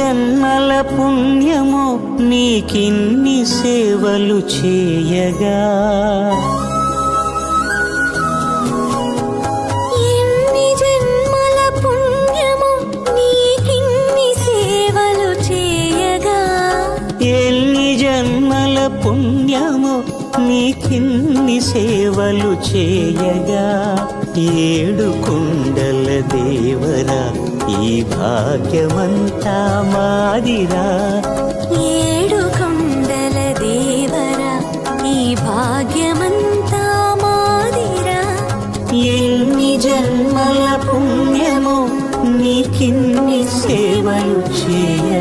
జన్మల పుణ్యమో నీకిన్ని సేవలు చేయగా, ఎన్ని జన్మల పుణ్యమో నీకిన్ని సేవలు చేయగా, ఎన్ని జన్మల పుణ్యమో నీకిన్ని సేవలు చేయగా, ఏడు కుండల దేవరా ఈ భాగ్యమంతా మాదిరా, ఏడు కొండల దేవరా ఈ భాగ్యమంతా మాదిరా, ఎన్ని జన్మల పుణ్యమో నీకిన్ని సేవలు చేయ